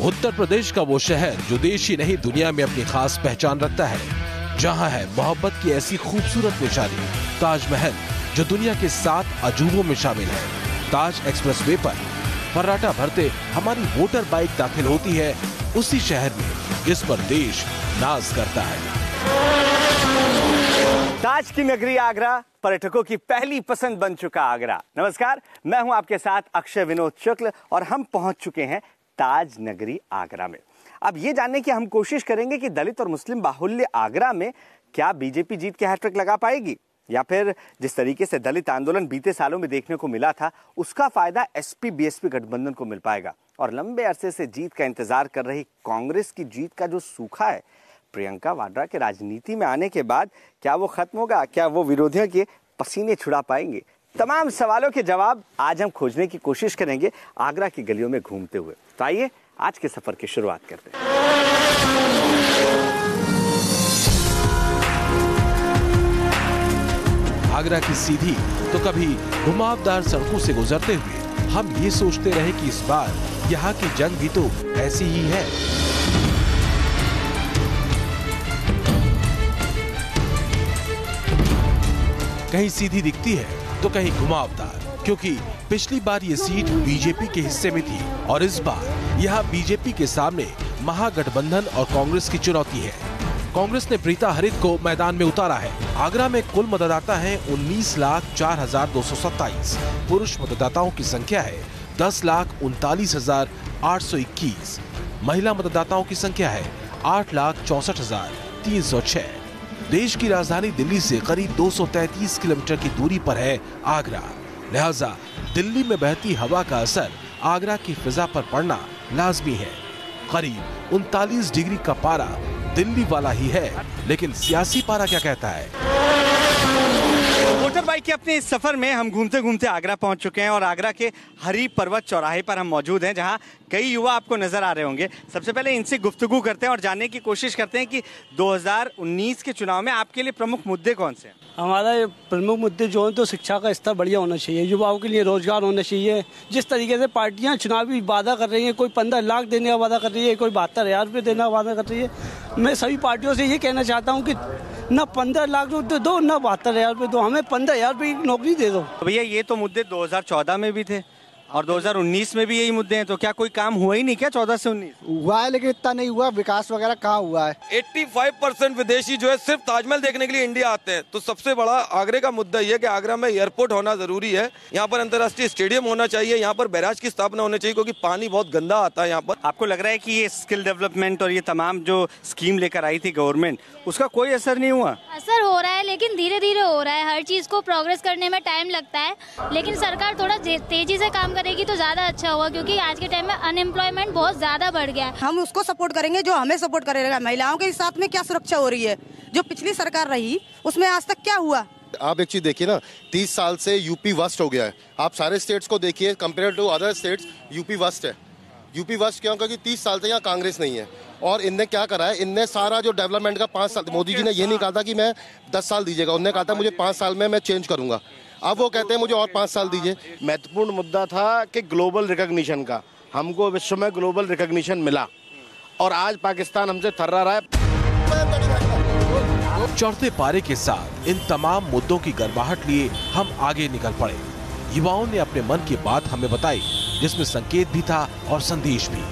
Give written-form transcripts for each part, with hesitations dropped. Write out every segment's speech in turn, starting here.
उत्तर प्रदेश का वो शहर जो देश ही नहीं दुनिया में अपनी खास पहचान रखता है, जहां है मोहब्बत की ऐसी खूबसूरत निशानी ताजमहल, जो दुनिया के 7 अजूबों में शामिल है। ताज एक्सप्रेसवे पर फर्राटा भरते हमारी वोटर बाइक दाखिल होती है उसी शहर में जिस पर देश नाज करता है। ताज की नगरी आगरा, पर्यटकों की पहली पसंद बन चुका आगरा। नमस्कार, मैं हूं आपके साथ अक्षय विनोद शुक्ल और हम पहुंच चुके हैं ताज नगरी आगरा में। अब ये जानने की हम कोशिश करेंगे कि दलित और मुस्लिम बाहुल्य आगरा में क्या बीजेपी जीत के हैट्रिक लगा पाएगी, या फिर जिस तरीके से दलित आंदोलन बीते सालों में देखने को मिला था उसका फायदा एसपी बीएसपी गठबंधन को मिल पाएगा। और लंबे अरसे से जीत का इंतजार कर रही कांग्रेस की जीत का जो सूखा है, प्रियंका वाड्रा के राजनीति में आने के बाद क्या वो खत्म होगा? क्या वो विरोधियों के पसीने छुड़ा पाएंगे? तमाम सवालों के जवाब आज हम खोजने की कोशिश करेंगे आगरा की गलियों में घूमते हुए। तो आइए आज के सफर की शुरुआत करते हैं। आगरा की सीधी तो कभी घुमावदार सड़कों से गुजरते हुए हम ये सोचते रहे कि इस बार यहाँ की जंग भी तो ऐसी ही है। कहीं सीधी दिखती है तो कहीं घुमावदार, क्योंकि पिछली बार ये सीट बीजेपी के हिस्से में थी और इस बार यहाँ बीजेपी के सामने महागठबंधन और कांग्रेस की चुनौती है। कांग्रेस ने प्रीता हरित को मैदान में उतारा है। आगरा में कुल मतदाता हैं 19,04,227। पुरुष मतदाताओं की संख्या है 10,39,821। महिला मतदाताओं की संख्या है 8,64,306। देश की राजधानी दिल्ली से करीब 233 किलोमीटर की दूरी पर है आगरा, लिहाजा दिल्ली में बहती हवा का असर आगरा की फिजा पर पड़ना लाजमी है। करीब 39 डिग्री का पारा दिल्ली वाला ही है, लेकिन सियासी पारा क्या कहता है? मोटर बाइक के अपने इस सफर में हम घूमते घूमते आगरा पहुंच चुके हैं और आगरा के हरी पर्वत चौराहे पर हम मौजूद हैं, जहां कई युवा आपको नजर आ रहे होंगे। सबसे पहले इनसे गुफ्तगू करते हैं और जानने की कोशिश करते हैं कि 2019 के चुनाव में आपके लिए प्रमुख मुद्दे कौन से हैं? हमारा प्रमुख मुद्दे जो हैं तो शिक्षा का स्तर बढ़िया होना चाहिए, युवाओं के लिए रोजगार होना चाहिए। जिस तरीके से पार्टियां चुनावी वादा कर रही हैं, कोई 15 लाख देने का वादा कर रही है, कोई 72,000 रुपये देने का वादा कर रही है। मैं सभी पार्टियों से ये कहना चाहता हूँ कि न 15 लाख रुपये दो, न 72,000 रुपये दो, हमें 15,000 रुपये की नौकरी दे दो। भैया ये तो मुद्दे 2014 में भी थे और 2019 में भी यही मुद्दे हैं, तो क्या कोई काम हुआ ही नहीं क्या 14 से 19? हुआ है, लेकिन इतना नहीं हुआ। विकास वगैरह कहाँ हुआ है? 85% विदेशी जो है सिर्फ ताजमहल देखने के लिए इंडिया आते हैं। तो सबसे बड़ा आगरे का मुद्दा ये है कि आगरा में एयरपोर्ट होना जरूरी है, यहाँ पर अंतर्राष्ट्रीय स्टेडियम होना चाहिए, यहाँ पर बैराज की स्थापना होनी चाहिए, क्योंकि पानी बहुत गंदा आता है यहाँ पर। आपको लग रहा है कि ये स्किल डेवलपमेंट और ये तमाम जो स्कीम लेकर आई थी गवर्नमेंट, उसका कोई असर नहीं हुआ? असर हो रहा है, लेकिन धीरे धीरे हो रहा है। हर चीज को प्रोग्रेस करने में टाइम लगता है, लेकिन सरकार थोड़ा तेजी से काम करेगी तो ज्यादा अच्छा हुआ, क्योंकि आज के टाइम में अनएम्प्लॉयमेंट बहुत ज्यादा बढ़ गया है। हम उसको सपोर्ट करेंगे जो हमें सपोर्ट करेगा। महिलाओं के साथ में क्या सुरक्षा हो रही है? जो पिछली सरकार रही उसमें आज तक क्या हुआ? आप एक चीज देखिए ना, 30 साल से यूपी वर्स्ट हो गया है। आप सारे स्टेट्स को देखिए, compare to other states UP worst है। यूपी वर्स्ट क्यों? क्योंकि 30 साल से यहाँ कांग्रेस नहीं है। और इनने क्या करा है, इनने सारा जो डेवलपमेंट का 5 साल, मोदी जी ने ये नहीं कहा था कि मैं 10 साल दीजिएगा, उन्होंने कहा था मुझे 5 साल में मैं चेंज करूंगा। अब वो कहते हैं मुझे और 5 साल दीजिए। महत्वपूर्ण मुद्दा था कि ग्लोबल रिकॉग्निशन का, हमको विश्व में ग्लोबल रिकॉग्निशन मिला और आज पाकिस्तान हमसे थर्रा रहा है। चढ़ते पारे के साथ इन तमाम मुद्दों की गर्माहट लिए हम आगे निकल पड़े। युवाओं ने अपने मन की बात हमें बताई, जिसमें संकेत भी था और संदेश भी।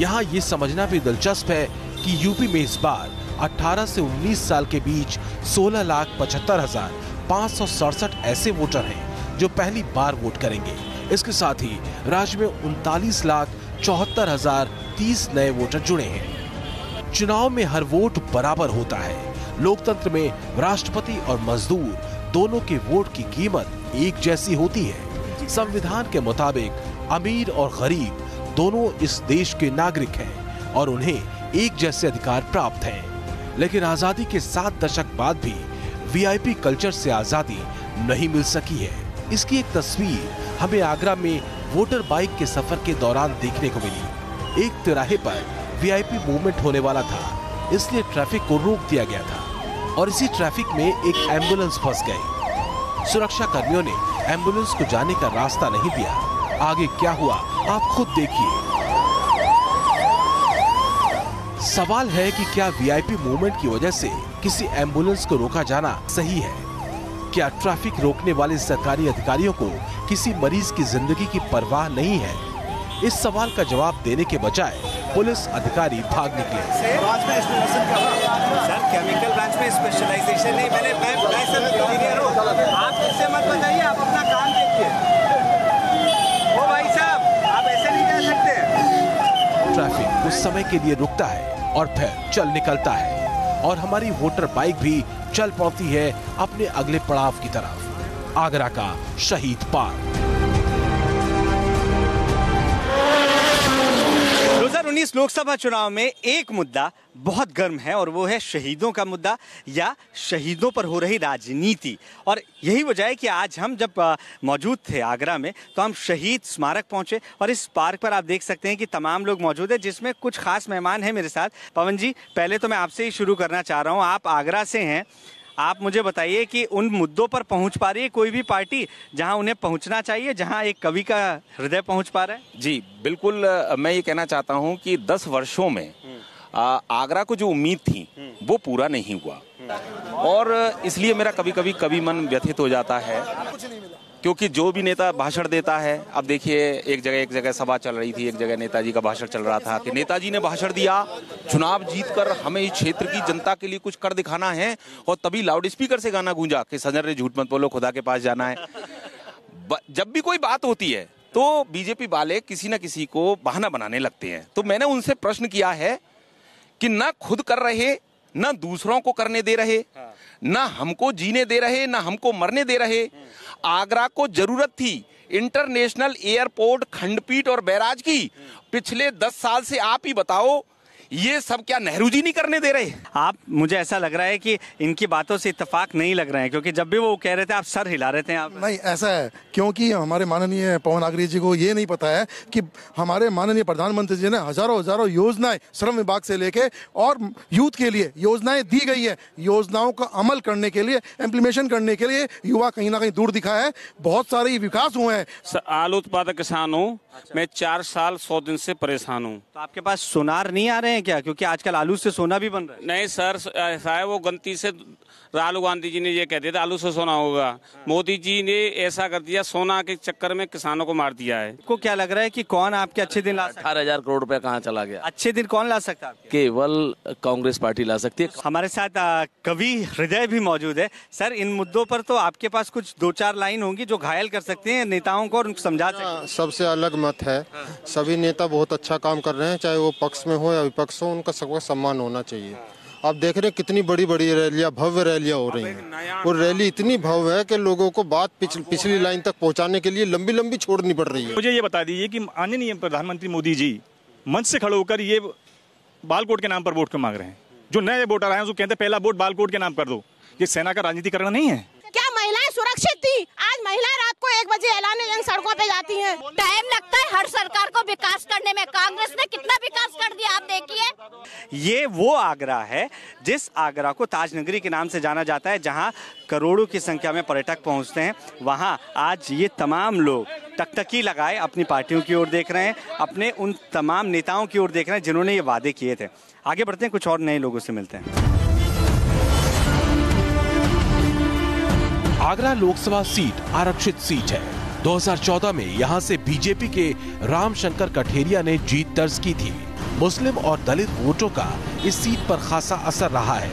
यहाँ ये समझना भी दिलचस्प है कि यूपी में इस बार 18 से 19 साल के बीच 16,75,567 ऐसे वोटर हैं जो पहली बार वोट करेंगे। इसके साथ ही राज्य में 39,74,030 नए वोटर जुड़े हैं। चुनाव में हर वोट बराबर होता है। लोकतंत्र में राष्ट्रपति और मजदूर दोनों के वोट की कीमत एक जैसी होती है। संविधान के मुताबिक अमीर और गरीब दोनों इस देश के नागरिक हैं और उन्हें एक जैसे अधिकार प्राप्त हैं। लेकिन आजादी के 7 दशक बाद भी वीआईपी कल्चर से आजादी नहीं मिल सकी है। इसकी एक तस्वीर हमें आगरा में वोटर बाइक के सफर के दौरान देखने को मिली। एक तिराहे पर वीआईपी मूवमेंट होने वाला था, इसलिए ट्रैफिक को रोक दिया गया था और इसी ट्रैफिक में एक एम्बुलेंस फंस गई। सुरक्षा कर्मियों ने एम्बुलेंस को जाने का रास्ता नहीं दिया। आगे क्या हुआ आप खुद देखिए। सवाल है कि क्या वीआईपी मूवमेंट की वजह से किसी एम्बुलेंस को रोका जाना सही है? क्या ट्रैफिक रोकने वाले सरकारी अधिकारियों को किसी मरीज की जिंदगी की परवाह नहीं है? इस सवाल का जवाब देने के बजाय पुलिस अधिकारी भाग निकले। सर केमिकल ब्रांच में स्पेशलाइजेशन नहीं, मैं सर इंजीनियर हूँ, आप इससे मत बताइए, आप अपना काम देखिए। ओ भाई साहब, आप ऐसे नहीं जा सकते। ट्रैफिक कुछ समय के लिए रुकता है और फिर चल निकलता है और हमारी वोटर बाइक भी चल पड़ती है अपने अगले पड़ाव की तरफ, आगरा का शहीद पार्क। 2019 लोकसभा चुनाव में एक मुद्दा बहुत गर्म है और वो है शहीदों का मुद्दा या शहीदों पर हो रही राजनीति। और यही वजह है कि आज हम जब मौजूद थे आगरा में तो हम शहीद स्मारक पहुंचे और इस पार्क पर आप देख सकते हैं कि तमाम लोग मौजूद हैं, जिसमें कुछ खास मेहमान हैं मेरे साथ। पवन जी, पहले तो मैं आपसे ही शुरू करना चाह रहा हूँ, आप आगरा से हैं, आप मुझे बताइए कि उन मुद्दों पर पहुंच पा रही है कोई भी पार्टी जहां उन्हें पहुंचना चाहिए, जहां एक कवि का हृदय पहुंच पा रहा है? जी बिल्कुल, मैं ये कहना चाहता हूं कि 10 वर्षों में आगरा को जो उम्मीद थी वो पूरा नहीं हुआ और इसलिए मेरा कभी मन व्यथित हो जाता है, क्योंकि जो भी नेता भाषण देता है, अब देखिए एक जगह सभा चल रही थी, एक जगह नेताजी का भाषण चल रहा था कि नेताजी ने भाषण दिया, चुनाव जीतकर हमें इस क्षेत्र की जनता के लिए कुछ कर दिखाना है, और तभी लाउड स्पीकर से गाना गूंजा कि सजन रे झूठ मत बोलो, खुदा के पास जाना है। जब भी कोई बात होती है तो बीजेपी वाले किसी न किसी को बहाना बनाने लगते हैं। तो मैंने उनसे प्रश्न किया है कि ना खुद कर रहे, ना दूसरों को करने दे रहे, ना हमको जीने दे रहे, ना हमको मरने दे रहे। आगरा को जरूरत थी इंटरनेशनल एयरपोर्ट, खंडपीठ और बैराज की। पिछले 10 साल से आप ही बताओ, ये सब क्या नेहरू जी नहीं करने दे रहे? आप, मुझे ऐसा लग रहा है कि इनकी बातों से इत्तेफाक नहीं लग रहे हैं, क्योंकि जब भी वो कह रहे थे आप सर हिला रहे थे। आप नहीं, ऐसा है क्योंकि हमारे माननीय पवन आगरी जी को ये नहीं पता है कि हमारे माननीय प्रधानमंत्री जी ने हजारों योजनाएं श्रम विभाग से लेके और यूथ के लिए योजनाएं दी गई है। योजनाओं का अमल करने के लिए, इम्प्लीमेशन करने के लिए युवा कहीं ना कहीं दूर दिखा है। बहुत सारे विकास हुए हैं। आलू उत्पादक किसान हूँ मैं, 4 साल 100 दिन से परेशान हूँ। तो आपके पास सोनार नहीं आ रहे हैं क्या? क्योंकि आजकल आलू से सोना भी बन रहा है। नहीं सर, ऐसा है, वो गलती से राहुल गांधी जी ने ये कह दिया था आलू से सोना होगा, मोदी जी ने ऐसा कर दिया, सोना के चक्कर में किसानों को मार दिया है। आपको क्या लग रहा है कि कौन आपके अच्छे दिन ला सकता है? 18,000 करोड़ रुपया कहाँ चला गया? अच्छे दिन कौन ला सकता है? केवल कांग्रेस पार्टी ला सकती है। हमारे साथ कवि हृदय भी मौजूद है। सर, इन मुद्दों पर तो आपके पास कुछ 2-4 लाइन होंगी जो घायल कर सकते हैं नेताओं को और उनको समझा सकते हैं। सबसे अलग मत है, सभी नेता बहुत अच्छा काम कर रहे हैं, चाहे वो पक्ष में हो या विपक्ष हो, उनका सबका सम्मान होना चाहिए। आप देख रहे हैं कितनी बड़ी रैलियां, भव्य रैलियां हो रही हैं। वो रैली इतनी भव्य है कि लोगों को बात पिछली लाइन तक पहुंचाने के लिए लंबी छोड़नी पड़ रही है। मुझे ये बता दीजिए कि माननीय प्रधानमंत्री मोदी जी मंच से खड़े होकर ये बालकोट के नाम पर वोट क्यों मांग रहे हैं? जो नए वोटर आए हैं उसको कहते हैं पहला वोट बालकोट के नाम कर दो। ये सेना का राजनीतिकरण नहीं है क्या? महिलाएं सुरक्षित थी? आज महिलाएं रात को 1 बजे ऐलान जंग सड़कों पे जाती हैं। टाइम लगता है हर सरकार को विकास करने में, कांग्रेस ने कितना विकास कर दिया आप देखिए। ये वो आगरा है जिस आगरा को ताज नगरी के नाम से जाना जाता है, जहां करोड़ों की संख्या में पर्यटक पहुंचते हैं। वहां आज ये तमाम लोग टकटकी लगाए अपनी पार्टियों की ओर देख रहे हैं, अपने उन तमाम नेताओं की ओर देख रहे हैं जिन्होंने ये वादे किए थे। आगे बढ़ते हैं, कुछ और नए लोगों से मिलते हैं। आगरा लोकसभा सीट आरक्षित सीट है। 2014 में यहां से बीजेपी के रामशंकर कठेरिया ने जीत दर्ज की थी। मुस्लिम और दलित वोटों का इस सीट पर खासा असर रहा है।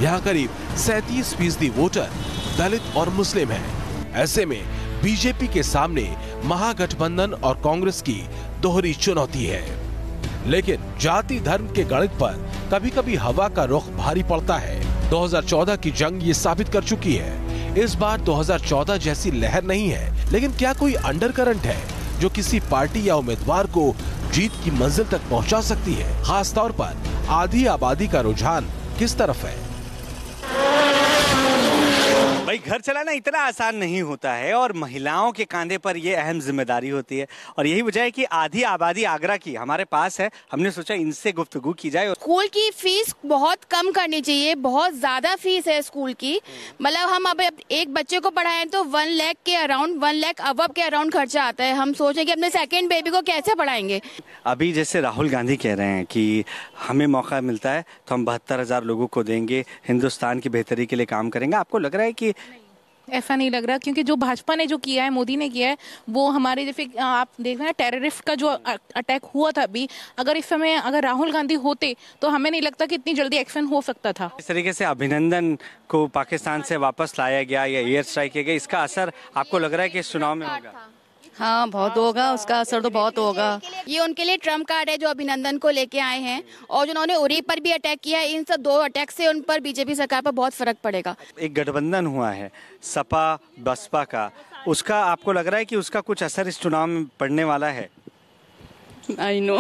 यहां करीब 37% वोटर दलित और मुस्लिम हैं। ऐसे में बीजेपी के सामने महागठबंधन और कांग्रेस की दोहरी चुनौती है। लेकिन जाति धर्म के गणित पर कभी कभी हवा का रुख भारी पड़ता है। 2014 की जंग ये साबित कर चुकी है। इस बार 2014 जैसी लहर नहीं है, लेकिन क्या कोई अंडरकरंट है जो किसी पार्टी या उम्मीदवार को जीत की मंजिल तक पहुंचा सकती है? खास तौर पर आधी आबादी का रुझान किस तरफ है? भाई भाई घर चलाना इतना आसान नहीं होता है और महिलाओं के कंधे पर यह अहम जिम्मेदारी होती है और यही वजह है कि आधी आबादी आगरा की हमारे पास है। हमने सोचा इनसे गुफ्तगू की जाए। स्कूल की फीस बहुत कम करनी चाहिए, बहुत ज्यादा फीस है स्कूल की। मतलब हम अब एक बच्चे को पढ़ाएं तो 1 लाख के अराउंड, 1 लाख अबव के अराउंड खर्चा आता है। हम सोच रहे हैं कि अपने सेकेंड बेबी को कैसे पढ़ाएंगे। अभी जैसे राहुल गांधी कह रहे हैं कि हमें मौका मिलता है तो हम 72,000 लोगों को देंगे, हिंदुस्तान की बेहतरी के लिए काम करेंगे। आपको लग रहा है कि ऐसा नहीं लग रहा? क्योंकि जो भाजपा ने जो किया है, मोदी ने किया है, वो हमारे जैसे आप देख रहे हैं टेररिस्ट का जो अटैक हुआ था अभी, अगर इस समय अगर राहुल गांधी होते तो हमें नहीं लगता कि इतनी जल्दी एक्शन हो सकता था। इस तरीके से अभिनंदन को पाकिस्तान से वापस लाया गया या एयर स्ट्राइक किया गया, इसका असर आपको लग रहा है कि इस चुनाव में होगा? हाँ, बहुत होगा, उसका असर तो बहुत होगा। ये उनके लिए ट्रम्प कार्ड है जो अभिनंदन को लेके आए हैं, और जिन्होंने उरी पर भी अटैक किया है, इन सब 2 अटैक से उन पर बीजेपी सरकार पर बहुत फर्क पड़ेगा। एक गठबंधन हुआ है सपा बसपा का, उसका आपको लग रहा है कि उसका कुछ असर इस चुनाव में पड़ने वाला है? आई नो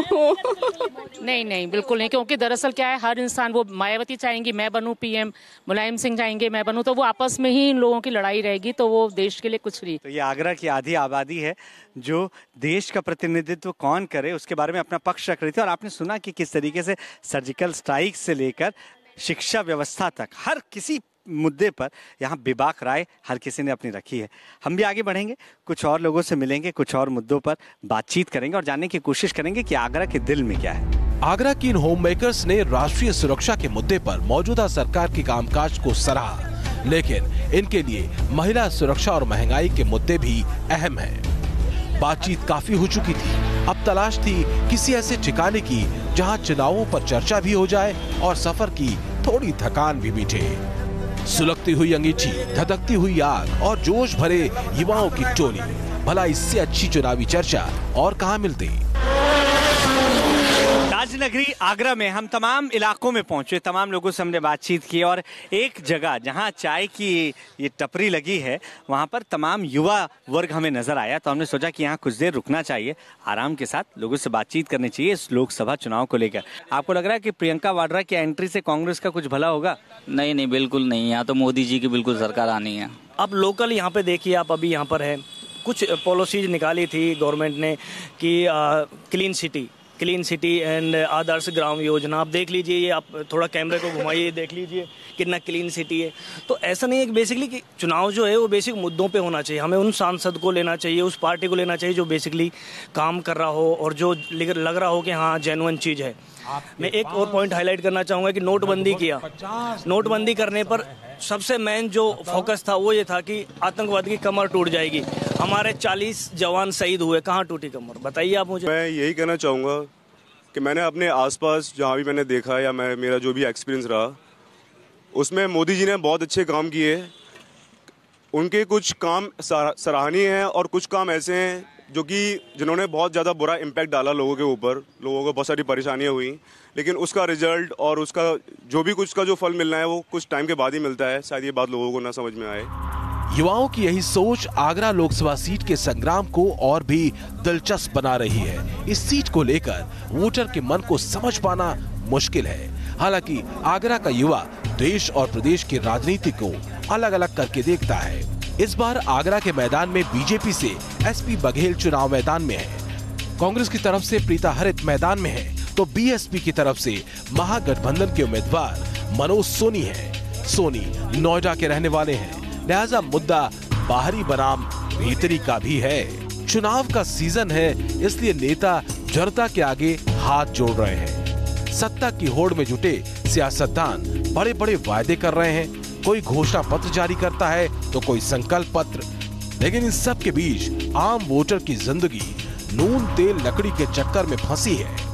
नहीं बिल्कुल नहीं, क्योंकि दरअसल क्या है, हर इंसान, वो मायावती चाहेंगी मैं बनूं पीएम, मुलायम सिंह चाहेंगे मैं बनूं, तो वो आपस में ही इन लोगों की लड़ाई रहेगी, तो वो देश के लिए कुछ नहीं। तो ये आगरा की आधी आबादी है जो देश का प्रतिनिधित्व कौन करे उसके बारे में अपना पक्ष रख रही थी। और आपने सुना कि किस तरीके से सर्जिकल स्ट्राइक से लेकर शिक्षा व्यवस्था तक हर किसी मुद्दे पर यहाँ बेबाक राय हर किसी ने अपनी रखी है। हम भी आगे बढ़ेंगे, कुछ और लोगों से मिलेंगे, कुछ और मुद्दों पर बातचीत करेंगे और जानने की कोशिश करेंगे कि आगरा के दिल में क्या है। आगरा की इन होम मेकर्स ने राष्ट्रीय सुरक्षा के मुद्दे पर मौजूदा सरकार के कामकाज को सराहा, लेकिन इनके लिए महिला सुरक्षा और महंगाई के मुद्दे भी अहम हैं। बातचीत काफी हो चुकी थी, अब तलाश थी किसी ऐसे ठिकाने की जहां चुनावों पर चर्चा भी हो जाए और सफर की थोड़ी थकान भी मिटे। सुलगती हुई अंगीठी, धधकती हुई आग और जोश भरे युवाओं की टोली, भला इससे अच्छी चुनावी चर्चा और कहां मिलती। ताजनगरी आगरा में हम तमाम इलाकों में पहुंचे, तमाम लोगों से हमने बातचीत की और एक जगह जहां चाय की ये टपरी लगी है वहां पर तमाम युवा वर्ग हमें नजर आया, तो हमने सोचा कि यहाँ कुछ देर रुकना चाहिए, आराम के साथ लोगों से बातचीत करनी चाहिए इस लोकसभा चुनाव को लेकर। आपको लग रहा है कि प्रियंका वाड्रा की एंट्री से कांग्रेस का कुछ भला होगा? नहीं बिल्कुल नहीं, यहाँ तो मोदी जी की बिल्कुल सरकार आनी है। अब लोकल यहाँ पे देखिए, आप अभी यहाँ पर है, कुछ पॉलिसीज निकाली थी गवर्नमेंट ने कि clean city and Adarsh Gram Yojana. आप देख लीजिए, ये आप थोड़ा कैमरे को घुमाइए, देख लीजिए कितना क्लीन सिटी है। तो ऐसा नहीं है कि बेसिकली कि चुनाव जो है वो बेसिक मुद्दों पे होना चाहिए। हमें उन सांसद को लेना चाहिए, उस पार्टी को लेना चाहिए जो बेसिकली काम कर रहा हो और जो लग रहा हो कि हाँ जेन्युइन चीज़ है। मैं एक और पॉइंट हाईलाइट करना चाहूँगा कि नोटबंदी किया, नोटबंदी करने पर सबसे मेन जो फोकस था वो ये था कि आतंकवाद की कमर टूट जाएगी। हमारे 40 जवान शहीद हुए, कहाँ टूटी कमर, बताइए आप मुझे। मैं यही कहना चाहूँगा कि मैंने अपने आसपास जहाँ भी मैंने देखा या मेरा जो भी एक्सपीरियंस रहा, उसमें मोदी जी ने बहुत अच्छे काम किए। उनके कुछ काम सराहनीय हैं और कुछ काम ऐसे हैं जो कि जिन्होंने बहुत ज़्यादा बुरा इम्पैक्ट डाला लोगों के ऊपर, लोगों को बहुत सारी परेशानियाँ हुई, लेकिन उसका रिजल्ट और उसका जो भी कुछ का जो फल मिलना है वो कुछ टाइम के बाद ही मिलता है। शायद ये बात लोगों को ना समझ में आए। युवाओं की यही सोच आगरा लोकसभा सीट के संग्राम को और भी दिलचस्प बना रही है। इस सीट को लेकर वोटर के मन को समझ पाना मुश्किल है। हालांकि आगरा का युवा देश और प्रदेश की राजनीति को अलग अलग करके देखता है। इस बार आगरा के मैदान में बीजेपी से एसपी बघेल चुनाव मैदान में है, कांग्रेस की तरफ से प्रीता हरित मैदान में है, तो बीएसपी की तरफ से महागठबंधन के उम्मीदवार मनोज सोनी है। सोनी नोएडा के रहने वाले हैं, लिहाजा मुद्दा बाहरी बनाम भीतरी का भी है। चुनाव का सीजन है, इसलिए नेता जनता के आगे हाथ जोड़ रहे हैं। सत्ता की होड़ में जुटे सियासतदान बड़े बड़े वायदे कर रहे हैं, कोई घोषणा पत्र जारी करता है तो कोई संकल्प पत्र, लेकिन इन सब के बीच आम वोटर की जिंदगी नून तेल लकड़ी के चक्कर में फंसी है।